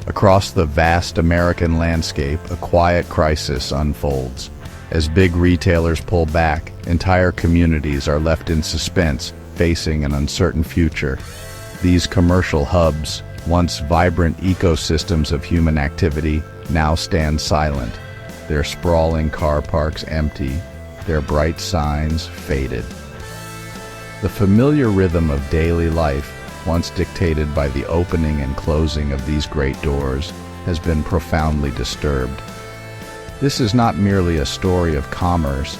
Across the vast American landscape, a quiet crisis unfolds. As big retailers pull back, entire communities are left in suspense, facing an uncertain future. These commercial hubs, once vibrant ecosystems of human activity, now stand silent. Their sprawling car parks empty, their bright signs faded. The familiar rhythm of daily life, once dictated by the opening and closing of these great doors, has been profoundly disturbed. This is not merely a story of commerce,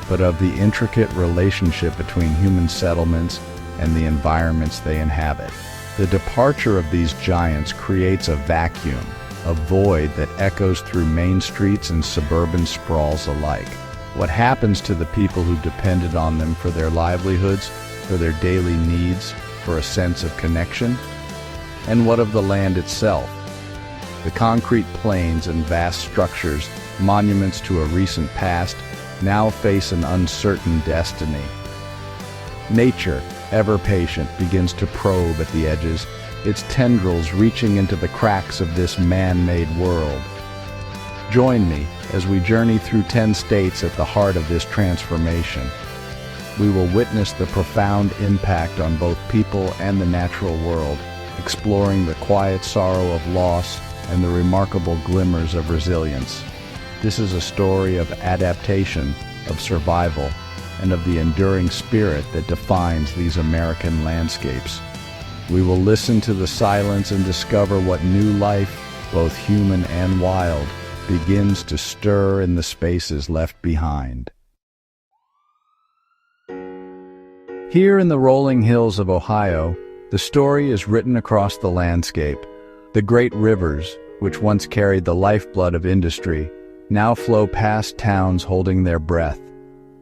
but of the intricate relationship between human settlements and the environments they inhabit. The departure of these giants creates a vacuum, a void that echoes through main streets and suburban sprawls alike. What happens to the people who depended on them for their livelihoods, for their daily needs, for a sense of connection? And what of the land itself? The concrete plains and vast structures, monuments to a recent past, now face an uncertain destiny. Nature, ever patient, begins to probe at the edges, its tendrils reaching into the cracks of this man-made world. Join me as we journey through 10 states at the heart of this transformation. We will witness the profound impact on both people and the natural world, exploring the quiet sorrow of loss and the remarkable glimmers of resilience. This is a story of adaptation, of survival, and of the enduring spirit that defines these American landscapes. We will listen to the silence and discover what new life, both human and wild, begins to stir in the spaces left behind. Here in the rolling hills of Ohio, the story is written across the landscape. The great rivers, which once carried the lifeblood of industry, now flow past towns holding their breath.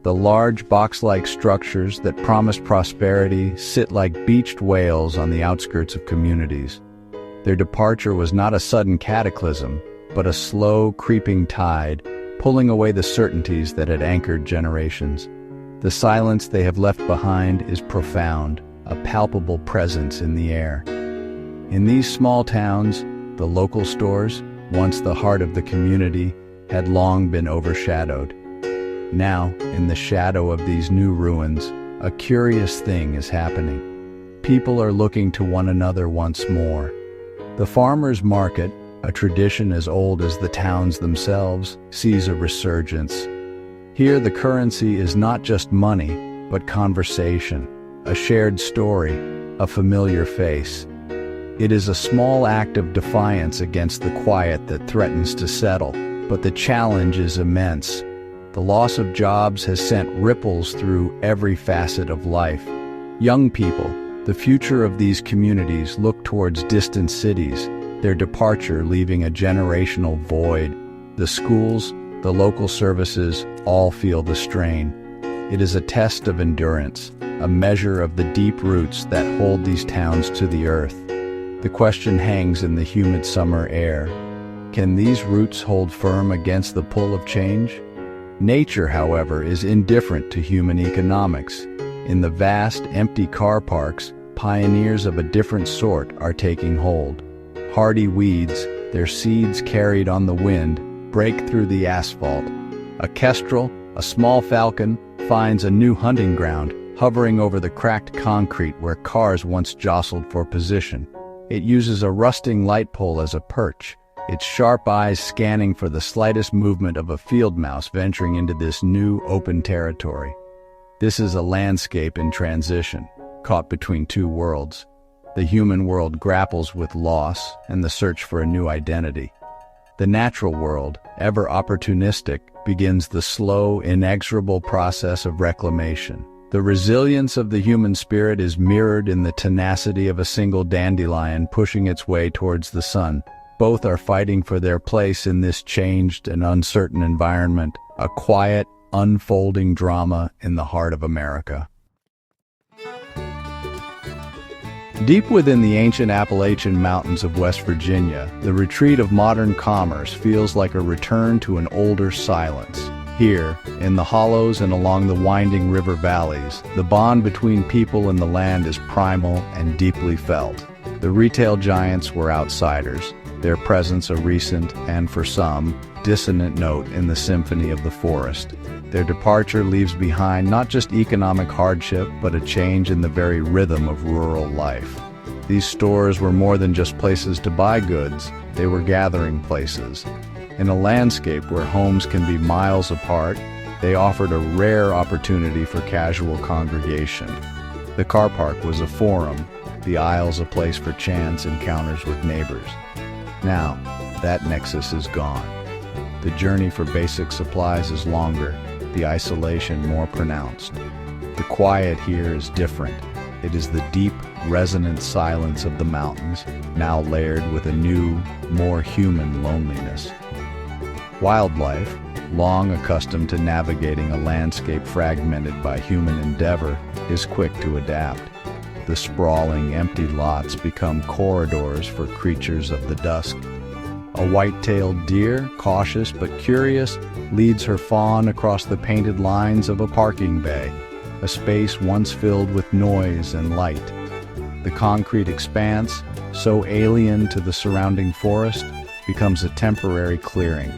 The large box-like structures that promised prosperity sit like beached whales on the outskirts of communities. Their departure was not a sudden cataclysm, but a slow, creeping tide, pulling away the certainties that had anchored generations. The silence they have left behind is profound, a palpable presence in the air. In these small towns, the local stores, once the heart of the community, had long been overshadowed. Now, in the shadow of these new ruins, a curious thing is happening. People are looking to one another once more. The farmers' market, a tradition as old as the towns themselves, sees a resurgence. Here the currency is not just money, but conversation, a shared story, a familiar face. It is a small act of defiance against the quiet that threatens to settle, but the challenge is immense. The loss of jobs has sent ripples through every facet of life. Young people, the future of these communities, look towards distant cities, their departure leaving a generational void. The schools, the local services, all feel the strain. It is a test of endurance, a measure of the deep roots that hold these towns to the earth. The question hangs in the humid summer air. Can these roots hold firm against the pull of change? Nature, however, is indifferent to human economics. In the vast, empty car parks, pioneers of a different sort are taking hold. Hardy weeds, their seeds carried on the wind, break through the asphalt. A kestrel, a small falcon, finds a new hunting ground, hovering over the cracked concrete where cars once jostled for position. It uses a rusting light pole as a perch, its sharp eyes scanning for the slightest movement of a field mouse venturing into this new open territory. This is a landscape in transition, caught between two worlds. The human world grapples with loss and the search for a new identity. The natural world, ever opportunistic, begins the slow, inexorable process of reclamation. The resilience of the human spirit is mirrored in the tenacity of a single dandelion pushing its way towards the sun. Both are fighting for their place in this changed and uncertain environment, a quiet, unfolding drama in the heart of America. Deep within the ancient Appalachian Mountains of West Virginia, the retreat of modern commerce feels like a return to an older silence. Here, in the hollows and along the winding river valleys, the bond between people and the land is primal and deeply felt. The retail giants were outsiders. their presence a recent, and for some, dissonant note in the symphony of the forest. Their departure leaves behind not just economic hardship, but a change in the very rhythm of rural life. These stores were more than just places to buy goods, they were gathering places. In a landscape where homes can be miles apart, they offered a rare opportunity for casual congregation. The car park was a forum, the aisles a place for chance encounters with neighbors. Now, that nexus is gone. The journey for basic supplies is longer, the isolation more pronounced. The quiet here is different. It is the deep, resonant silence of the mountains, now layered with a new, more human loneliness. Wildlife, long accustomed to navigating a landscape fragmented by human endeavor, is quick to adapt. The sprawling, empty lots become corridors for creatures of the dusk. A white-tailed deer, cautious but curious, leads her fawn across the painted lines of a parking bay, a space once filled with noise and light. The concrete expanse, so alien to the surrounding forest, becomes a temporary clearing,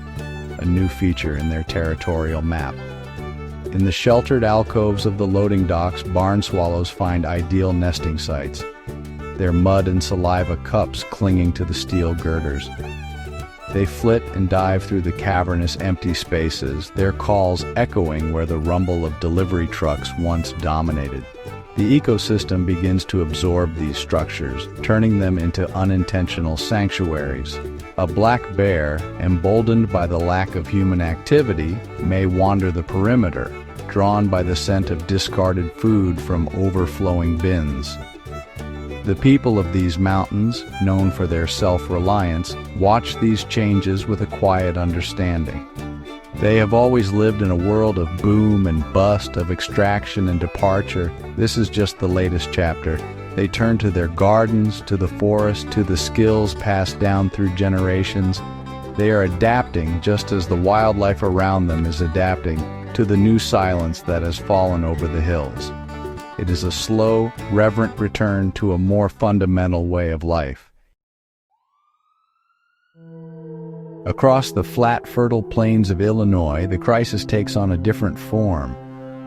a new feature in their territorial map. In the sheltered alcoves of the loading docks, barn swallows find ideal nesting sites, their mud and saliva cups clinging to the steel girders. They flit and dive through the cavernous empty spaces, their calls echoing where the rumble of delivery trucks once dominated. The ecosystem begins to absorb these structures, turning them into unintentional sanctuaries. A black bear, emboldened by the lack of human activity, may wander the perimeter, drawn by the scent of discarded food from overflowing bins. The people of these mountains, known for their self-reliance, watch these changes with a quiet understanding. They have always lived in a world of boom and bust, of extraction and departure. This is just the latest chapter. They turn to their gardens, to the forest, to the skills passed down through generations. They are adapting just as the wildlife around them is adapting to the new silence that has fallen over the hills. It is a slow, reverent return to a more fundamental way of life. Across the flat, fertile plains of Illinois, the crisis takes on a different form.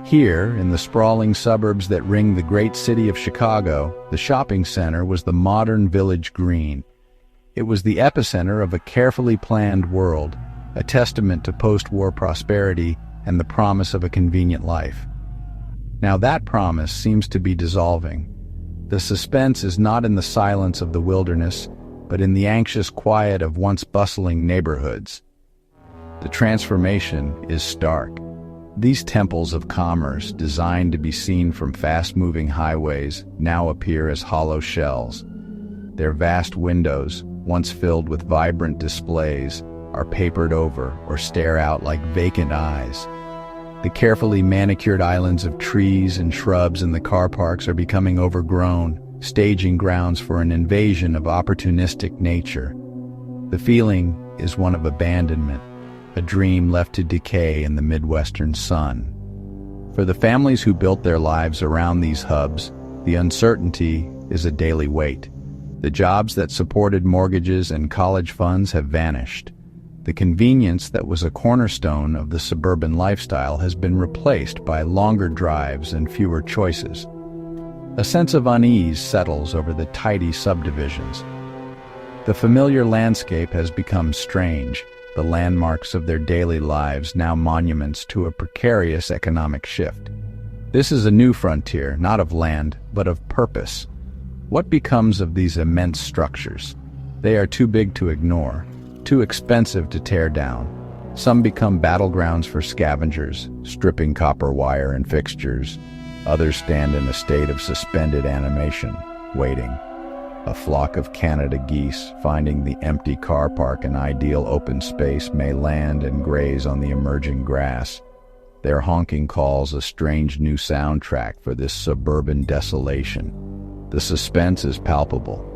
Here, in the sprawling suburbs that ring the great city of Chicago, the shopping center was the modern village green. It was the epicenter of a carefully planned world, a testament to post-war prosperity and the promise of a convenient life. Now that promise seems to be dissolving. The suspense is not in the silence of the wilderness, but in the anxious quiet of once bustling neighborhoods. The transformation is stark. These temples of commerce, designed to be seen from fast-moving highways, now appear as hollow shells. Their vast windows, once filled with vibrant displays, are papered over or stare out like vacant eyes. The carefully manicured islands of trees and shrubs in the car parks are becoming overgrown, staging grounds for an invasion of opportunistic nature. The feeling is one of abandonment, a dream left to decay in the Midwestern sun. For the families who built their lives around these hubs, the uncertainty is a daily weight. The jobs that supported mortgages and college funds have vanished. The convenience that was a cornerstone of the suburban lifestyle has been replaced by longer drives and fewer choices. A sense of unease settles over the tidy subdivisions. The familiar landscape has become strange, the landmarks of their daily lives now monuments to a precarious economic shift. This is a new frontier, not of land, but of purpose. What becomes of these immense structures? They are too big to ignore, too expensive to tear down. Some become battlegrounds for scavengers, stripping copper wire and fixtures. Others stand in a state of suspended animation, waiting. A flock of Canada geese, finding the empty car park an ideal open space, may land and graze on the emerging grass. Their honking calls a strange new soundtrack for this suburban desolation. The suspense is palpable.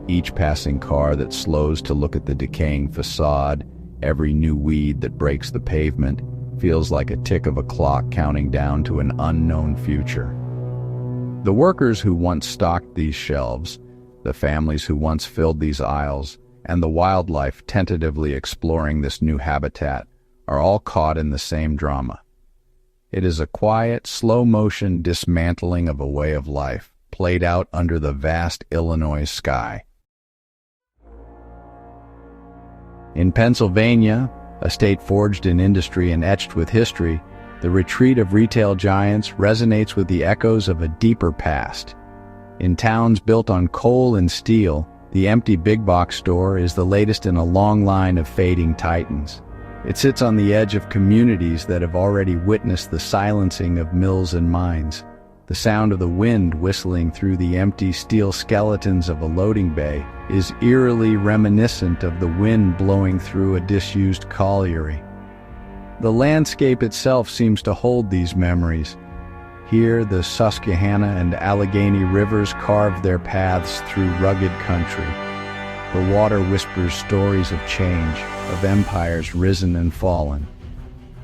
Each passing car that slows to look at the decaying facade, every new weed that breaks the pavement, feels like a tick of a clock counting down to an unknown future. The workers who once stocked these shelves, the families who once filled these aisles, and the wildlife tentatively exploring this new habitat are all caught in the same drama. It is a quiet, slow-motion dismantling of a way of life, played out under the vast Illinois sky. In Pennsylvania, a state forged in industry and etched with history, the retreat of retail giants resonates with the echoes of a deeper past. In towns built on coal and steel, the empty big-box store is the latest in a long line of fading titans. It sits on the edge of communities that have already witnessed the silencing of mills and mines. The sound of the wind whistling through the empty steel skeletons of a loading bay is eerily reminiscent of the wind blowing through a disused colliery. The landscape itself seems to hold these memories. Here, the Susquehanna and Allegheny rivers carve their paths through rugged country. The water whispers stories of change, of empires risen and fallen.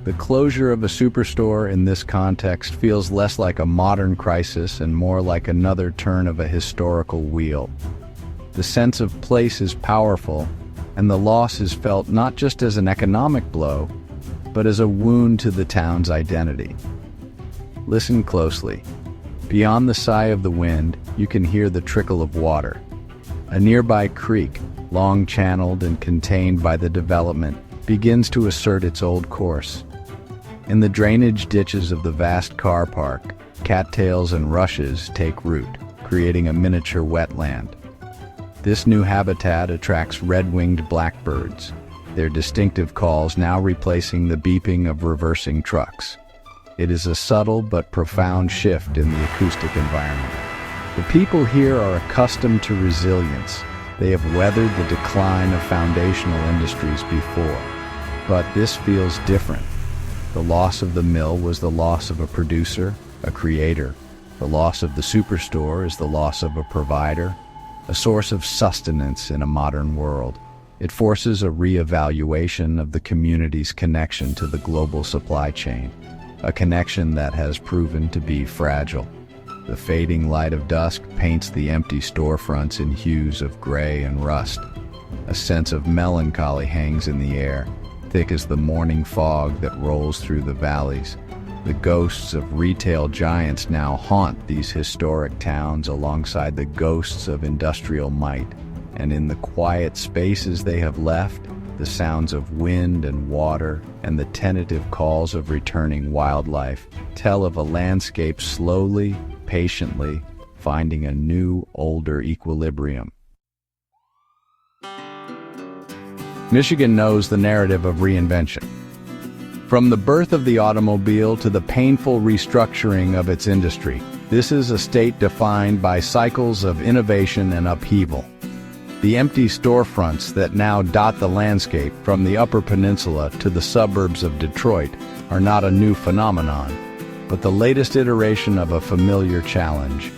The closure of a superstore in this context feels less like a modern crisis and more like another turn of a historical wheel. The sense of place is powerful, and the loss is felt not just as an economic blow, but as a wound to the town's identity. Listen closely. Beyond the sigh of the wind, you can hear the trickle of water. A nearby creek, long channeled and contained by the development, begins to assert its old course. In the drainage ditches of the vast car park, cattails and rushes take root, creating a miniature wetland. This new habitat attracts red-winged blackbirds, their distinctive calls now replacing the beeping of reversing trucks. It is a subtle but profound shift in the acoustic environment. The people here are accustomed to resilience. They have weathered the decline of foundational industries before. But this feels different. The loss of the mill was the loss of a producer, a creator. The loss of the superstore is the loss of a provider, a source of sustenance in a modern world. It forces a re-evaluation of the community's connection to the global supply chain, a connection that has proven to be fragile. The fading light of dusk paints the empty storefronts in hues of gray and rust. A sense of melancholy hangs in the air, thick as the morning fog that rolls through the valleys. The ghosts of retail giants now haunt these historic towns alongside the ghosts of industrial might, and in the quiet spaces they have left, the sounds of wind and water and the tentative calls of returning wildlife tell of a landscape slowly, patiently, finding a new, older equilibrium. Michigan knows the narrative of reinvention. From the birth of the automobile to the painful restructuring of its industry, this is a state defined by cycles of innovation and upheaval. The empty storefronts that now dot the landscape from the Upper Peninsula to the suburbs of Detroit are not a new phenomenon, but the latest iteration of a familiar challenge.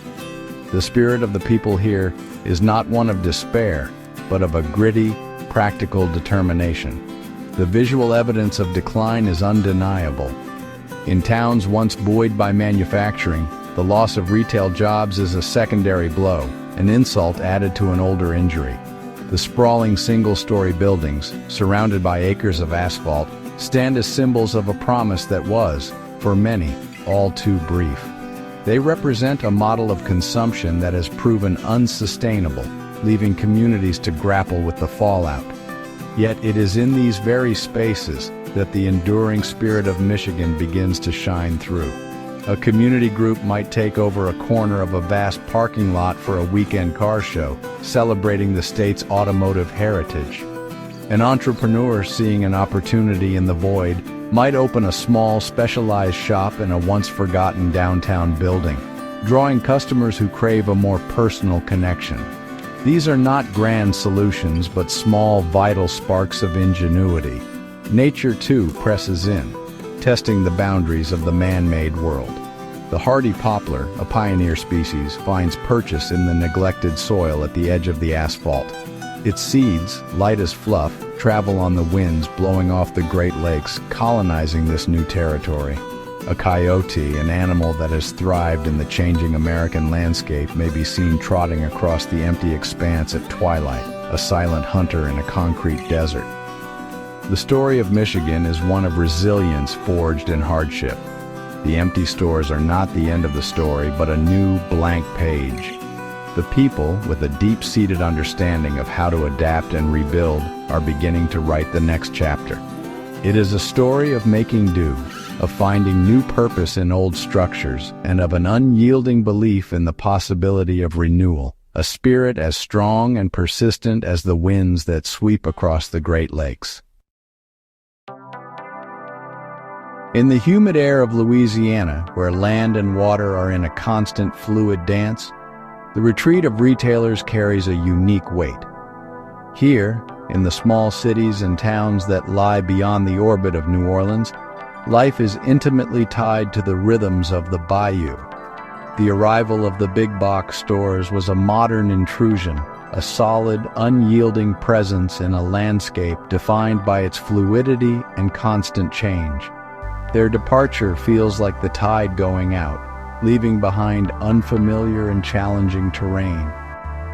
The spirit of the people here is not one of despair, but of a gritty, practical determination. The visual evidence of decline is undeniable. In towns once buoyed by manufacturing, the loss of retail jobs is a secondary blow, an insult added to an older injury. The sprawling single-story buildings, surrounded by acres of asphalt, stand as symbols of a promise that was, for many, all too brief. They represent a model of consumption that has proven unsustainable, leaving communities to grapple with the fallout. Yet it is in these very spaces that the enduring spirit of Michigan begins to shine through. A community group might take over a corner of a vast parking lot for a weekend car show, celebrating the state's automotive heritage. An entrepreneur seeing an opportunity in the void might open a small, specialized shop in a once-forgotten downtown building, drawing customers who crave a more personal connection. These are not grand solutions, but small, vital sparks of ingenuity. Nature, too, presses in, testing the boundaries of the man-made world. The hardy poplar, a pioneer species, finds purchase in the neglected soil at the edge of the asphalt. Its seeds, light as fluff, travel on the winds blowing off the Great Lakes, colonizing this new territory. A coyote, an animal that has thrived in the changing American landscape, may be seen trotting across the empty expanse at twilight. a silent hunter in a concrete desert. The story of Michigan is one of resilience forged in hardship. The empty stores are not the end of the story, but a new blank page. The people, with a deep-seated understanding of how to adapt and rebuild, are beginning to write the next chapter. It is a story of making do, of finding new purpose in old structures, and of an unyielding belief in the possibility of renewal, a spirit as strong and persistent as the winds that sweep across the Great Lakes. In the humid air of Louisiana, where land and water are in a constant fluid dance, the retreat of retailers carries a unique weight. Here, in the small cities and towns that lie beyond the orbit of New Orleans, life is intimately tied to the rhythms of the bayou. The arrival of the big box stores was a modern intrusion, a solid, unyielding presence in a landscape defined by its fluidity and constant change. Their departure feels like the tide going out, leaving behind unfamiliar and challenging terrain.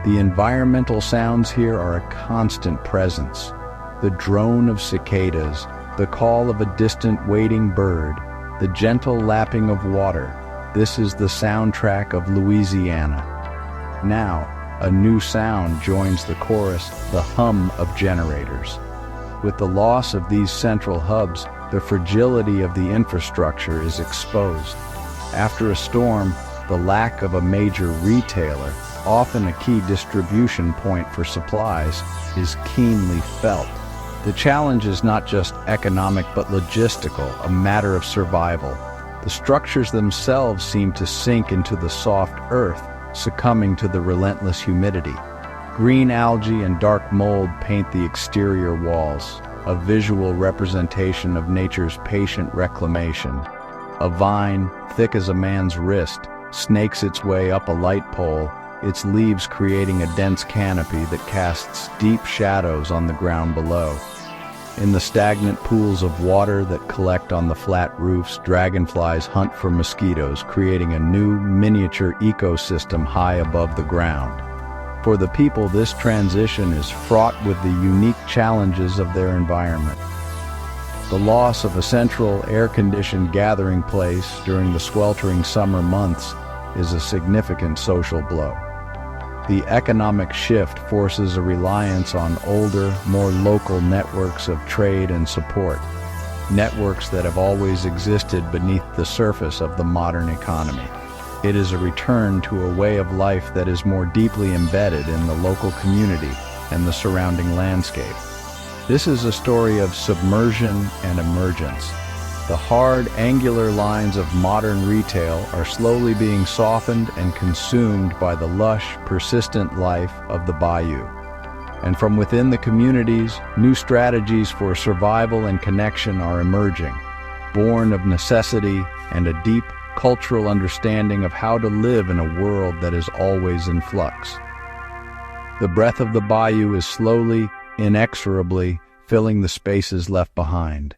The environmental sounds here are a constant presence. The drone of cicadas, the call of a distant wading bird, the gentle lapping of water. This is the soundtrack of Louisiana. Now, a new sound joins the chorus, the hum of generators. With the loss of these central hubs, the fragility of the infrastructure is exposed. After a storm, the lack of a major retailer, often a key distribution point for supplies, is keenly felt. The challenge is not just economic but logistical, a matter of survival. The structures themselves seem to sink into the soft earth, succumbing to the relentless humidity. Green algae and dark mold paint the exterior walls, a visual representation of nature's patient reclamation. A vine, thick as a man's wrist, snakes its way up a light pole, its leaves creating a dense canopy that casts deep shadows on the ground below. In the stagnant pools of water that collect on the flat roofs, dragonflies hunt for mosquitoes, creating a new, miniature ecosystem high above the ground. For the people, this transition is fraught with the unique challenges of their environment. The loss of a central, air-conditioned gathering place during the sweltering summer months is a significant social blow. The economic shift forces a reliance on older, more local networks of trade and support, networks that have always existed beneath the surface of the modern economy. It is a return to a way of life that is more deeply embedded in the local community and the surrounding landscape. This is a story of submersion and emergence. The hard, angular lines of modern retail are slowly being softened and consumed by the lush, persistent life of the bayou. And from within the communities, new strategies for survival and connection are emerging, born of necessity and a deep cultural understanding of how to live in a world that is always in flux. The breath of the bayou is slowly, inexorably filling the spaces left behind.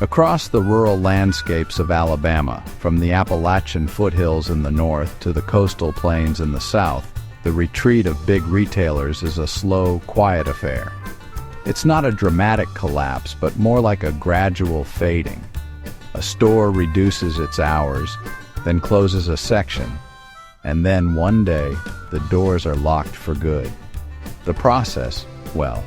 Across the rural landscapes of Alabama, from the Appalachian foothills in the north to the coastal plains in the south, the retreat of big retailers is a slow, quiet affair. It's not a dramatic collapse, but more like a gradual fading. A store reduces its hours, then closes a section, and then one day, the doors are locked for good. The process, well,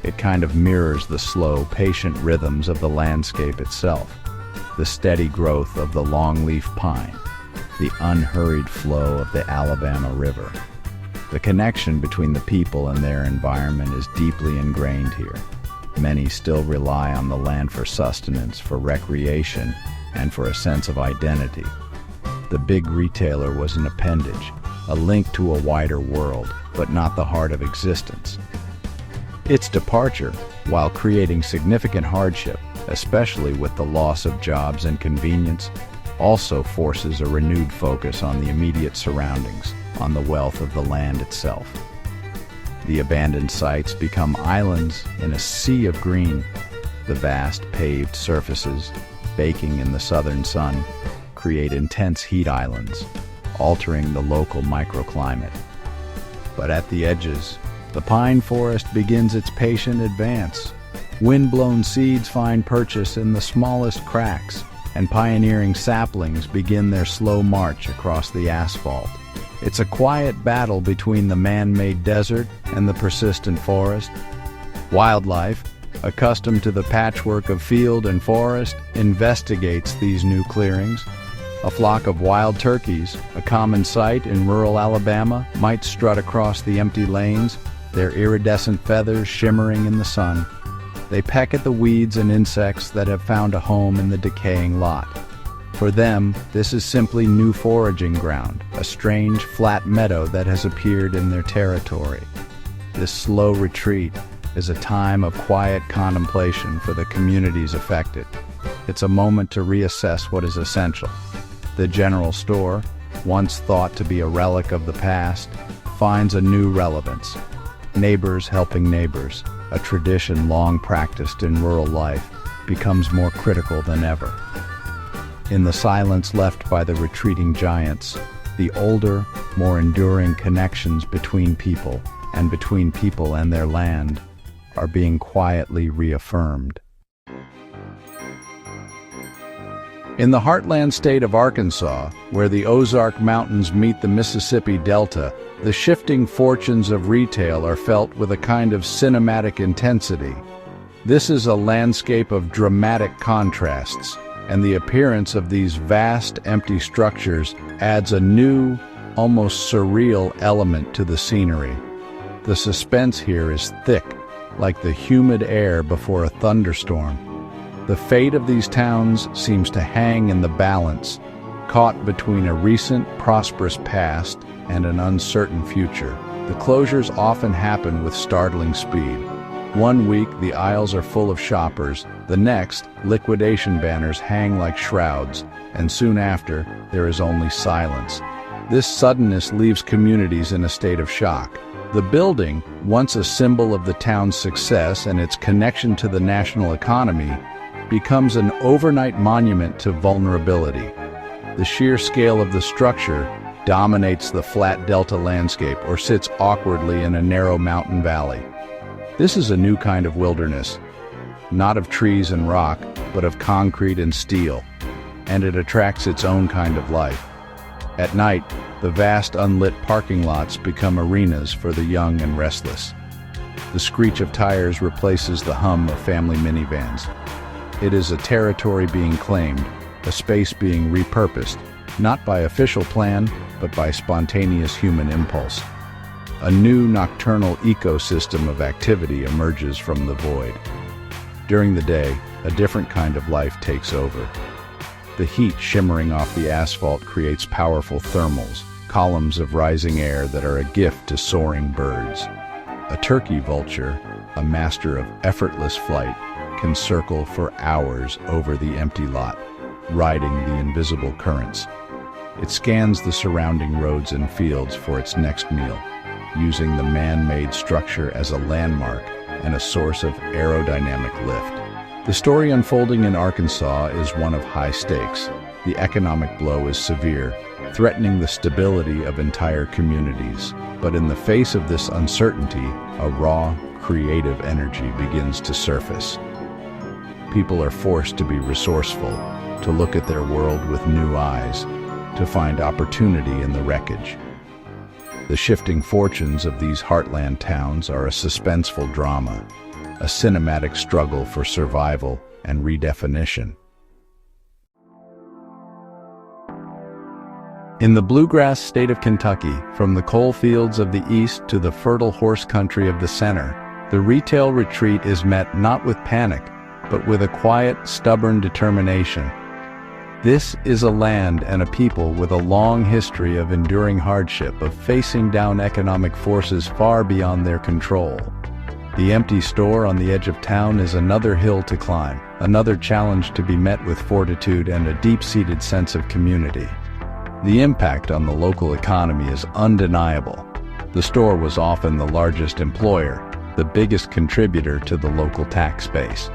it kind of mirrors the slow, patient rhythms of the landscape itself, the steady growth of the longleaf pine, the unhurried flow of the Alabama River. The connection between the people and their environment is deeply ingrained here. Many still rely on the land for sustenance, for recreation, and for a sense of identity. The big retailer was an appendage, a link to a wider world, but not the heart of existence. Its departure, while creating significant hardship, especially with the loss of jobs and convenience, also forces a renewed focus on the immediate surroundings, on the wealth of the land itself. The abandoned sites become islands in a sea of green. The vast paved surfaces, baking in the southern sun, create intense heat islands, altering the local microclimate. But at the edges, the pine forest begins its patient advance. Wind-blown seeds find purchase in the smallest cracks, and pioneering saplings begin their slow march across the asphalt. It's a quiet battle between the man-made desert and the persistent forest. Wildlife, accustomed to the patchwork of field and forest, investigates these new clearings. A flock of wild turkeys, a common sight in rural Alabama, might strut across the empty lanes, their iridescent feathers shimmering in the sun. They peck at the weeds and insects that have found a home in the decaying lot. For them, this is simply new foraging ground, a strange, flat meadow that has appeared in their territory. This slow retreat is a time of quiet contemplation for the communities affected. It's a moment to reassess what is essential. The general store, once thought to be a relic of the past, finds a new relevance. Neighbors helping neighbors, a tradition long practiced in rural life, becomes more critical than ever. In the silence left by the retreating giants, the older, more enduring connections between people and their land are being quietly reaffirmed. In the heartland state of Arkansas, where the Ozark Mountains meet the Mississippi Delta, the shifting fortunes of retail are felt with a kind of cinematic intensity. This is a landscape of dramatic contrasts, and the appearance of these vast, empty structures adds a new, almost surreal element to the scenery. The suspense here is thick, like the humid air before a thunderstorm. The fate of these towns seems to hang in the balance, caught between a recent, prosperous past and an uncertain future. The closures often happen with startling speed. One week, the aisles are full of shoppers. The next, liquidation banners hang like shrouds, and soon after, there is only silence. This suddenness leaves communities in a state of shock. The building, once a symbol of the town's success and its connection to the national economy, becomes an overnight monument to vulnerability. The sheer scale of the structure dominates the flat delta landscape or sits awkwardly in a narrow mountain valley. This is a new kind of wilderness, not of trees and rock, but of concrete and steel, and it attracts its own kind of life. At night, the vast unlit parking lots become arenas for the young and restless. The screech of tires replaces the hum of family minivans. It is a territory being claimed, a space being repurposed, not by official plan, but by spontaneous human impulse. A new nocturnal ecosystem of activity emerges from the void. During the day, a different kind of life takes over. The heat shimmering off the asphalt creates powerful thermals, columns of rising air that are a gift to soaring birds. A turkey vulture, a master of effortless flight, can circle for hours over the empty lot, riding the invisible currents. It scans the surrounding roads and fields for its next meal, using the man-made structure as a landmark and a source of aerodynamic lift. The story unfolding in Arkansas is one of high stakes. The economic blow is severe, threatening the stability of entire communities. But in the face of this uncertainty, a raw, creative energy begins to surface. People are forced to be resourceful, to look at their world with new eyes, to find opportunity in the wreckage. The shifting fortunes of these heartland towns are a suspenseful drama, a cinematic struggle for survival and redefinition. In the bluegrass state of Kentucky, from the coal fields of the east to the fertile horse country of the center, the retail retreat is met not with panic, but with a quiet, stubborn determination. This is a land and a people with a long history of enduring hardship, of facing down economic forces far beyond their control. The empty store on the edge of town is another hill to climb, another challenge to be met with fortitude and a deep-seated sense of community. The impact on the local economy is undeniable. The store was often the largest employer, the biggest contributor to the local tax base.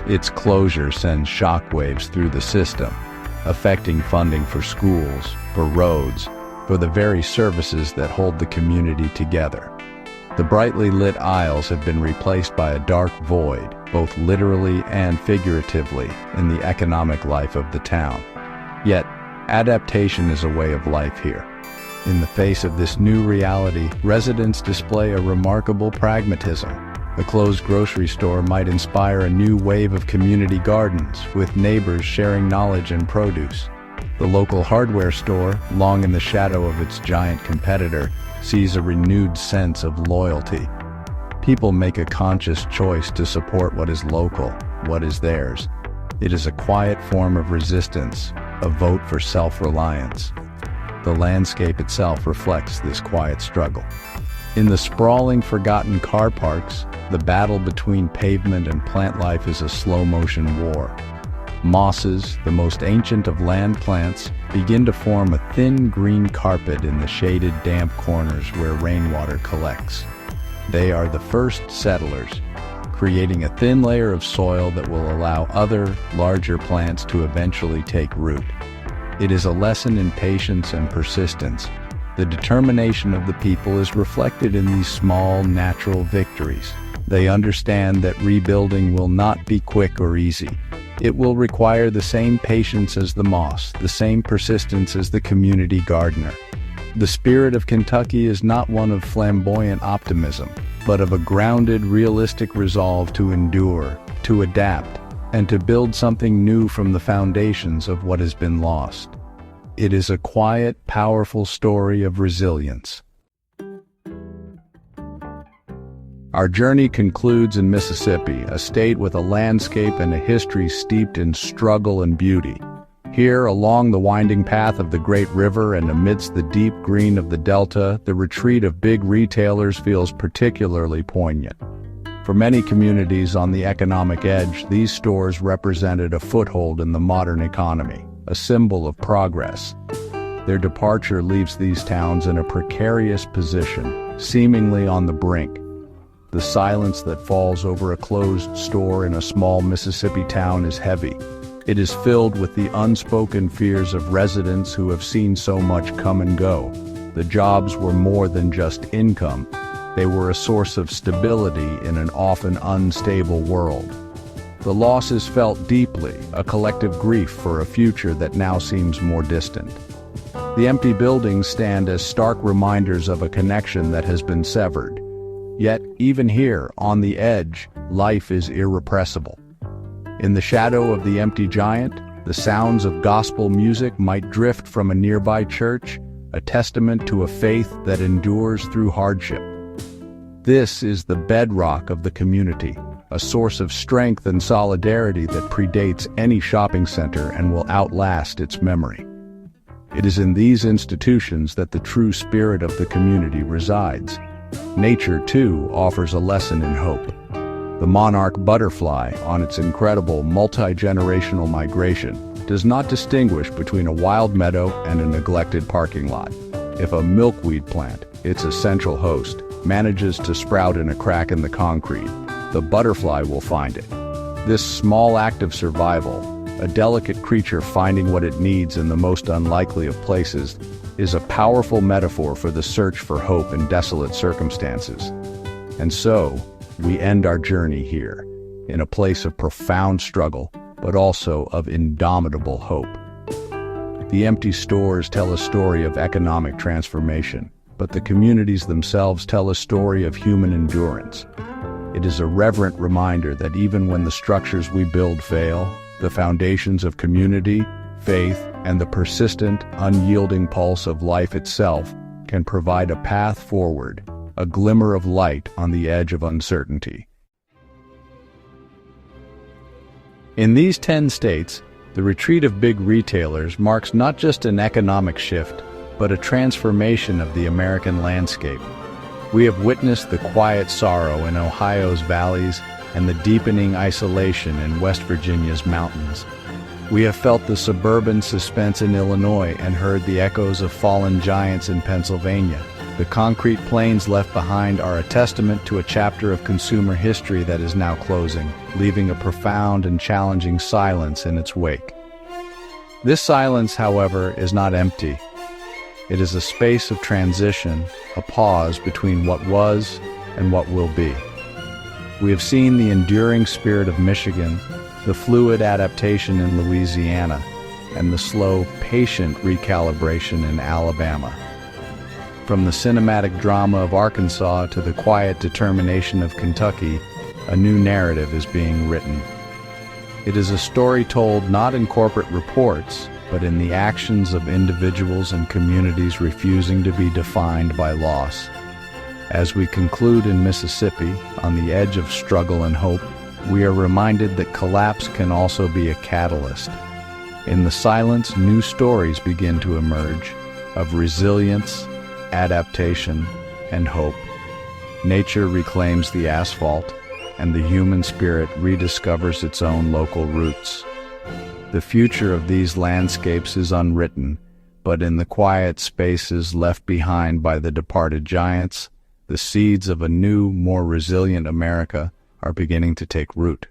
Its closure sends shockwaves through the system, affecting funding for schools, for roads, for the very services that hold the community together. The brightly lit aisles have been replaced by a dark void, both literally and figuratively, in the economic life of the town. Yet, adaptation is a way of life here. In the face of this new reality, residents display a remarkable pragmatism. A closed grocery store might inspire a new wave of community gardens, with neighbors sharing knowledge and produce. The local hardware store, long in the shadow of its giant competitor, sees a renewed sense of loyalty. People make a conscious choice to support what is local, what is theirs. It is a quiet form of resistance, a vote for self-reliance. The landscape itself reflects this quiet struggle. In the sprawling, forgotten car parks, the battle between pavement and plant life is a slow-motion war. Mosses, the most ancient of land plants, begin to form a thin green carpet in the shaded, damp corners where rainwater collects. They are the first settlers, creating a thin layer of soil that will allow other, larger plants to eventually take root. It is a lesson in patience and persistence. The determination of the people is reflected in these small, natural victories. They understand that rebuilding will not be quick or easy. It will require the same patience as the moss, the same persistence as the community gardener. The spirit of Kentucky is not one of flamboyant optimism, but of a grounded, realistic resolve to endure, to adapt, and to build something new from the foundations of what has been lost. It is a quiet, powerful story of resilience. Our journey concludes in Mississippi, a state with a landscape and a history steeped in struggle and beauty. Here, along the winding path of the great river and amidst the deep green of the Delta, the retreat of big retailers feels particularly poignant. For many communities on the economic edge, these stores represented a foothold in the modern economy, a symbol of progress. Their departure leaves these towns in a precarious position, seemingly on the brink. The silence that falls over a closed store in a small Mississippi town is heavy. It is filled with the unspoken fears of residents who have seen so much come and go. The jobs were more than just income. They were a source of stability in an often unstable world. The loss is felt deeply, a collective grief for a future that now seems more distant. The empty buildings stand as stark reminders of a connection that has been severed. Yet, even here, on the edge, life is irrepressible. In the shadow of the empty giant, the sounds of gospel music might drift from a nearby church, a testament to a faith that endures through hardship. This is the bedrock of the community, a source of strength and solidarity that predates any shopping center and will outlast its memory. It is in these institutions that the true spirit of the community resides. Nature, too, offers a lesson in hope. The monarch butterfly, on its incredible multi-generational migration, does not distinguish between a wild meadow and a neglected parking lot. If a milkweed plant, its essential host, manages to sprout in a crack in the concrete, the butterfly will find it. This small act of survival, a delicate creature finding what it needs in the most unlikely of places, is a powerful metaphor for the search for hope in desolate circumstances. And so, we end our journey here, in a place of profound struggle, but also of indomitable hope. The empty stores tell a story of economic transformation, but the communities themselves tell a story of human endurance. It is a reverent reminder that even when the structures we build fail, the foundations of community, faith, and the persistent, unyielding pulse of life itself can provide a path forward, a glimmer of light on the edge of uncertainty. In these 10 states, the retreat of big retailers marks not just an economic shift, but a transformation of the American landscape. We have witnessed the quiet sorrow in Ohio's valleys and the deepening isolation in West Virginia's mountains. We have felt the suburban suspense in Illinois and heard the echoes of fallen giants in Pennsylvania. The concrete plains left behind are a testament to a chapter of consumer history that is now closing, leaving a profound and challenging silence in its wake. This silence, however, is not empty. It is a space of transition, a pause between what was and what will be. We have seen the enduring spirit of Michigan, the fluid adaptation in Louisiana, and the slow, patient recalibration in Alabama. From the cinematic drama of Arkansas to the quiet determination of Kentucky, a new narrative is being written. It is a story told not in corporate reports, but in the actions of individuals and communities refusing to be defined by loss. As we conclude in Mississippi, on the edge of struggle and hope, we are reminded that collapse can also be a catalyst. In the silence, new stories begin to emerge of resilience, adaptation, and hope. Nature reclaims the asphalt, and the human spirit rediscovers its own local roots. The future of these landscapes is unwritten, but in the quiet spaces left behind by the departed giants, the seeds of a new, more resilient America are beginning to take root.